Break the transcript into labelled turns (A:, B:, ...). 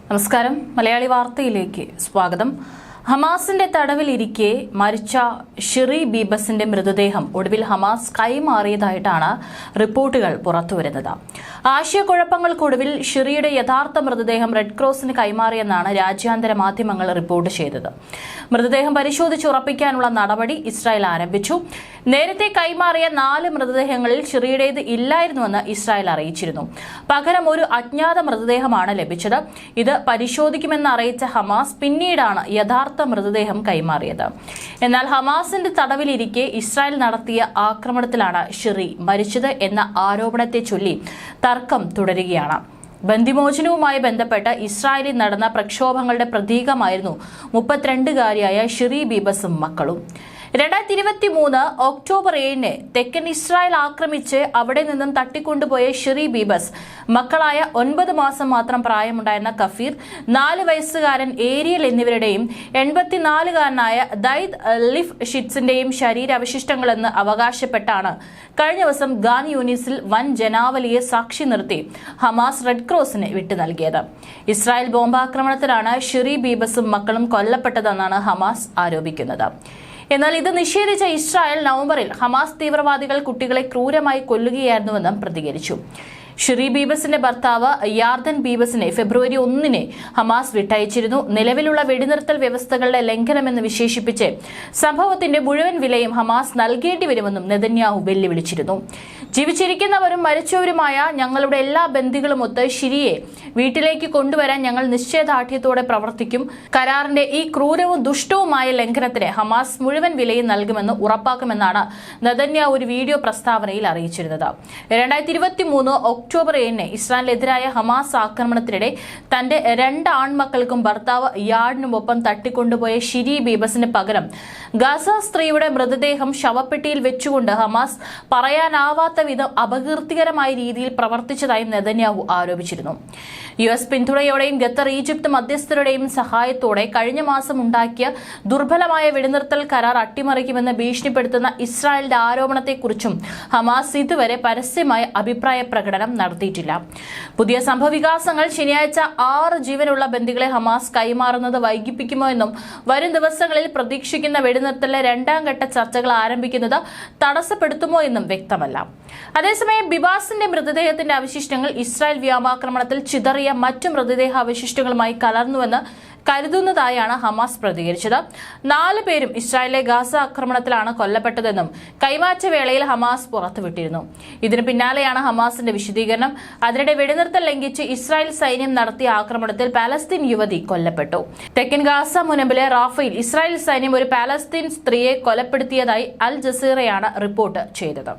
A: നമസ്കാരം. മലയാളി വാർത്തയിലേക്ക് സ്വാഗതം. ഹമാസിന്റെ തടവിലിരിക്കെ മരിച്ച ഷിറി ബീബസിന്റെ മൃതദേഹം ഒടുവിൽ ഹമാസ് കൈമാറിയതായിട്ടാണ് റിപ്പോർട്ടുകൾ പുറത്തുവരുന്നത്. ആശയക്കുഴപ്പങ്ങൾക്കൊടുവിൽ ഷിറിയുടെ യഥാർത്ഥ മൃതദേഹം റെഡ് ക്രോസിന് കൈമാറിയെന്നാണ് രാജ്യാന്തര മാധ്യമങ്ങൾ റിപ്പോർട്ട് ചെയ്തത്. മൃതദേഹം പരിശോധിച്ചുറപ്പിക്കാനുള്ള നടപടി ഇസ്രായേൽ ആരംഭിച്ചു. നേരത്തെ കൈമാറിയ 4 മൃതദേഹങ്ങളിൽ ഷിറിയുടേത് ഇല്ലായിരുന്നുവെന്ന് ഇസ്രായേൽ അറിയിച്ചിരുന്നു. പകരം ഒരു അജ്ഞാത മൃതദേഹമാണ് ലഭിച്ചത്. ഇത് പരിശോധിക്കുമെന്ന് അറിയിച്ച ഹമാസ് പിന്നീടാണ് യഥാർത്ഥ മൃതദേഹം കൈമാറിയത്. എന്നാൽ ഹമാസിന്റെ തടവിലിരിക്കെ ഇസ്രായേൽ നടത്തിയ ആക്രമണത്തിലാണ് ഷിറി മരിച്ചത് എന്ന ആരോപണത്തെ ചൊല്ലി തർക്കം തുടരുകയാണ്. ബന്ദിമോചനവുമായി ബന്ധപ്പെട്ട് ഇസ്രായേലിൽ നടന്ന പ്രക്ഷോഭങ്ങളുടെ പ്രതീകമായിരുന്നു 32-കാരിയായ ഷിറി ബീബസും മക്കളും. 2023 ഒക്ടോബർ 7-ന് തെക്കൻ ഇസ്രായേൽ ആക്രമിച്ച് അവിടെ നിന്നും തട്ടിക്കൊണ്ടുപോയ ഷിറി ബീബസ് മക്കളായ 9 മാസം മാത്രം പ്രായമുണ്ടായിരുന്ന കഫീർ, 4 വയസ്സുകാരൻ ഏരിയൽ എന്നിവരുടെയും 84-കാരനായ ദൈദ് ലിഫ് ഷിറ്റ്സിന്റെയും ശരീരാവശിഷ്ടങ്ങളെന്ന് അവകാശപ്പെട്ടാണ് കഴിഞ്ഞ ദിവസം ഖാൻ യൂനിസിൽ വൻ ജനാവലിയെ സാക്ഷി നിർത്തി ഹമാസ് റെഡ് ക്രോസിന് വിട്ടു നൽകിയത്. ഇസ്രായേൽ ബോംബാക്രമണത്തിലാണ് ഷിറി ബീബസും മക്കളും കൊല്ലപ്പെട്ടതെന്നാണ് ഹമാസ് ആരോപിക്കുന്നത്. എന്നാൽ ഇത് നിഷേധിച്ച ഇസ്രായേൽ നവംബറിൽ ഹമാസ് തീവ്രവാദികൾ കുട്ടികളെ ക്രൂരമായി കൊല്ലുകയായിരുന്നുവെന്നും പ്രതികരിച്ചു. ഷിറി ബീബസിന്റെ ഭർത്താവ് യാർദൻ ബീബസിനെ ഫെബ്രുവരി 1-ന് ഹമാസ് വിട്ടയച്ചിരുന്നു. നിലവിലുള്ള വെടിനിർത്തൽ വ്യവസ്ഥകളുടെ ലംഘനമെന്ന് വിശേഷിപ്പിച്ച് സംഭവത്തിന്റെ മുഴുവൻ വിലയും ഹമാസ് നൽകേണ്ടി വരുമെന്നും നെതന്യാഹു വെല്ലുവിളിച്ചിരുന്നു. ജീവിച്ചിരിക്കുന്നവരും മരിച്ചവരുമായ ഞങ്ങളുടെ എല്ലാ ബന്ദികളുമൊത്ത് ഷിരിയെ വീട്ടിലേക്ക് കൊണ്ടുവരാൻ ഞങ്ങൾ നിശ്ചയദാർഢ്യത്തോടെ പ്രവർത്തിക്കും. കരാറിന്റെ ഈ ക്രൂരവും ദുഷ്ടവുമായ ലംഘനത്തിന് ഹമാസ് മുഴുവൻ വിലയും നൽകുമെന്ന് ഉറപ്പാക്കുമെന്നാണ് നെതന്യാഹു ഒരു വീഡിയോ പ്രസ്താവനയിൽ അറിയിച്ചിരുന്നത്. 2023 ഒക്ടോബർ 7-ന് ഇസ്രായേലിനെതിരായ ഹമാസ് ആക്രമണത്തിനിടെ തന്റെ 2 ആൺമക്കൾക്കും ഭർത്താവ് യാർഡിനുമൊപ്പം തട്ടിക്കൊണ്ടുപോയ ഷിരി ബീബസിന് പകരം ഗാസ സ്ത്രീയുടെ മൃതദേഹം ശവപ്പെട്ടിയിൽ വെച്ചുകൊണ്ട് ഹമാസ് പറയാനാവാത്ത വിധം അപകീർത്തികരമായ രീതിയിൽ പ്രവർത്തിച്ചതായും നെതന്യാഹു ആരോപിച്ചിരുന്നു. US പിന്തുണയോടെയും ഖത്തർ, ഈജിപ്ത് മധ്യസ്ഥരുടെയും സഹായത്തോടെ കഴിഞ്ഞ മാസം ഉണ്ടാക്കിയ ദുർബലമായ വെടിനിർത്തൽ കരാർ അട്ടിമറിക്കുമെന്ന് ഭീഷണിപ്പെടുത്തുന്ന ഇസ്രായേലിന്റെ ആരോപണത്തെക്കുറിച്ചും ഹമാസ് ഇതുവരെ പരസ്യമായ അഭിപ്രായ പ്രകടനം നടത്തിയിട്ടില്ല. പുതിയ സംഭവവികാസങ്ങൾ ശനിയാഴ്ച 6 ജീവനുള്ള ബന്ദികളെ ഹമാസ് കൈമാറുന്നത് വൈകിപ്പിക്കുമോ എന്നും വരും ദിവസങ്ങളിൽ പ്രതീക്ഷിക്കുന്ന വെടിനിർത്തലിലെ 2ാം ഘട്ട ചർച്ചകൾ ആരംഭിക്കുന്നത് തടസ്സപ്പെടുത്തുമോ എന്നും വ്യക്തമല്ല. അതേസമയം ബിബാസിന്റെ മൃതദേഹത്തിന്റെ അവശിഷ്ടങ്ങൾ ഇസ്രായേൽ വ്യോമാക്രമണത്തിൽ ചിതറിയ മറ്റു മൃതദേഹാവശിഷ്ടങ്ങളുമായി കലർന്നുവെന്ന് കരുതുന്നതായാണ് ഹമാസ് പ്രതികരിച്ചത്. 4 പേരും ഇസ്രായേലിലെ ഗാസ ആക്രമണത്തിലാണ് കൊല്ലപ്പെട്ടതെന്നും കൈമാറ്റ വേളയിൽ ഹമാസ് പുറത്തുവിട്ടിരുന്നു. ഇതിന് പിന്നാലെയാണ് ഹമാസിന്റെ വിശദീകരണം. അതിനിടെ വെടിനിർത്തൽ ലംഘിച്ച് ഇസ്രായേൽ സൈന്യം നടത്തിയ ആക്രമണത്തിൽ പാലസ്തീൻ യുവതി കൊല്ലപ്പെട്ടു. തെക്കൻ ഗാസ മുനമ്പിലെ റാഫയിൽ ഇസ്രായേൽ സൈന്യം ഒരു പാലസ്തീൻ സ്ത്രീയെ കൊലപ്പെടുത്തിയതായി അൽ ജസീറയാണ് റിപ്പോർട്ട് ചെയ്തത്.